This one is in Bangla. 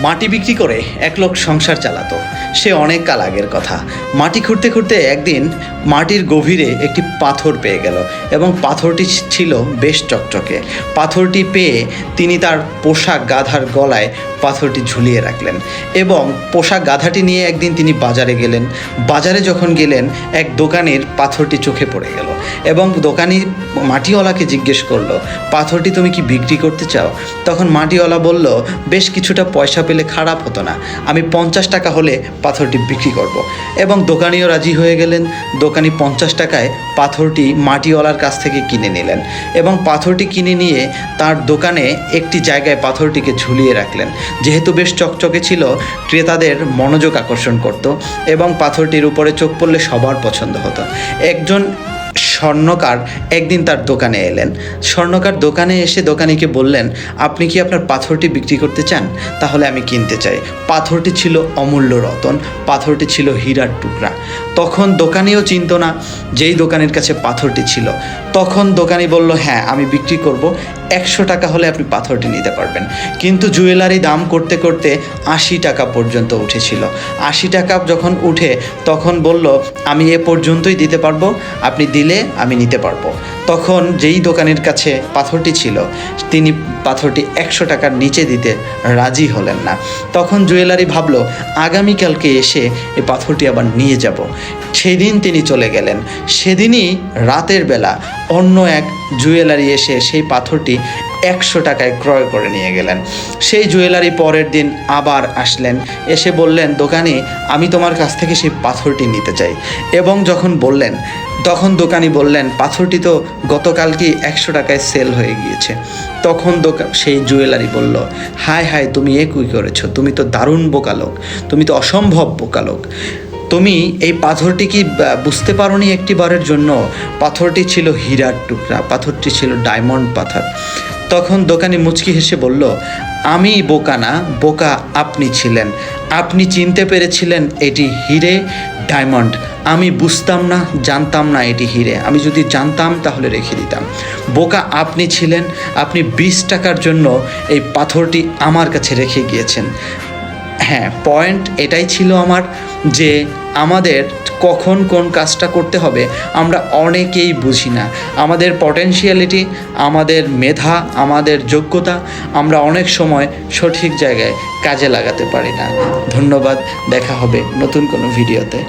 মাটি বিক্রি করে এক লোক সংসার চালাতো। সে অনেক কাল আগের কথা। মাটি খুঁড়তে খুঁড়তে একদিন মাটির গভীরে একটি পাথর পেয়ে গেল এবং পাথরটি ছিল বেশ চকচকে। পাথরটি পেয়ে তিনি তার পোষা গাধার গলায় পাথরটি ঝুলিয়ে রাখলেন এবং পোষা গাধাটি নিয়ে একদিন তিনি বাজারে গেলেন। বাজারে যখন গেলেন এক দোকানের পাথরটি চোখে পড়ে গেল এবং দোকানি মাটিওয়ালাকে জিজ্ঞেস করলো, পাথরটি তুমি কি বিক্রি করতে চাও? তখন মাটিওয়ালা বলল, বেশ কিছুটা পয়সা পেলে খারাপ হতো না, আমি 50 টাকা হলে পাথরটি বিক্রি করব। এবং দোকানিও রাজি হয়ে গেলেন। দোকানি 50 টাকায় পাথরটি মাটিওয়ালার কাছ থেকে কিনে নিলেন এবং পাথরটি কিনে নিয়ে তার দোকানে একটি জায়গায় পাথরটিকে ঝুলিয়ে রাখলেন। যেহেতু বেশ চকচকে ছিল, ক্রেতাদের মনোযোগ আকর্ষণ করত এবং পাথরটির উপরে চোখ পড়লে সবার পছন্দ হতো। একজন স্বর্ণকার একদিন তার দোকানে এলেন। স্বর্ণকার দোকানে এসে দোকানিকে বললেন, আপনি কি আপনার পাথরটি বিক্রি করতে চান? তাহলে আমি কিনতে চাই। পাথরটি ছিল অমূল্য রতন, পাথরটি ছিল হীরার টুকরা। তখন দোকানিও চিনত না যেই দোকানের কাছে পাথরটি ছিল। তখন দোকানি বলল, হ্যাঁ আমি বিক্রি করব, 100 টাকা হলে আপনি পাথরটি নিতে পারবেন। কিন্তু জুয়েলারি দাম করতে করতে 80 টাকা পর্যন্ত উঠেছিল। 80 টাকা যখন উঠে তখন বলল, আমি এ পর্যন্তই দিতে পারবো, আপনি দিলে আমি নিতে পারবো। তখন যেই দোকানের কাছে পাথরটি ছিল তিনি পাথরটি 100 টাকার নিচে দিতে রাজি হলেন না। তখন জুয়েলারি ভাবলো, আগামীকালকে এসে এই পাথরটি আবার নিয়ে যাব। সেদিন তিনি চলে গেলেন। সেদিনই রাতের বেলা অন্য এক জুয়েলারি এসে সেই পাথরটি 100 টাকায় ক্রয় করে নিয়ে গেলেন। সেই জুয়েলারি পরের দিন আবার আসলেন, এসে বললেন, দোকানি আমি তোমার কাছ থেকে সেই পাথরটি নিতে চাই। এবং যখন বললেন তখন দোকানি বললেন, পাথরটি তো গতকালকেই 100 টাকায় সেল হয়ে গিয়েছে। তখন সেই জুয়েলারি বলল, হায় হায়, তুমি এ কী করেছো? তুমি তো দারুণ বোকা লোক, তুমি তো অসম্ভব বোকা লোক। তুমি এই পাথরটি কি বুঝতে পারোনি একটিবারের জন্য? পাথরটি ছিল হীরার টুকরা, পাথরটি ছিল ডায়মন্ড পাথর। তখন দোকানি মুচকি হেসে বলল, আমি বোকা না, বোকা আপনি ছিলেন। আপনি চিনতে পেরেছিলেন এটি হিরে, ডায়মন্ড। আমি বুঝতাম না, জানতাম না এটি হিরে। আমি যদি জানতাম তাহলে রেখে দিতাম। বোকা আপনি ছিলেন। আপনি 20 টাকার জন্য এই পাথরটি আমার কাছে রেখে গিয়েছেন। হ্যাঁ, পয়েন্ট এটাই ছিল আমার, যে আমাদের কখন কোন কাজটা করতে হবে আমরা অনেকেই বুঝি না। আমাদের পটেনশিয়ালিটি, আমাদের মেধা, আমাদের যোগ্যতা আমরা অনেক সময় সঠিক জায়গায় কাজে লাগাতে পারি না। ধন্যবাদ, দেখা হবে নতুন কোনো ভিডিওতে।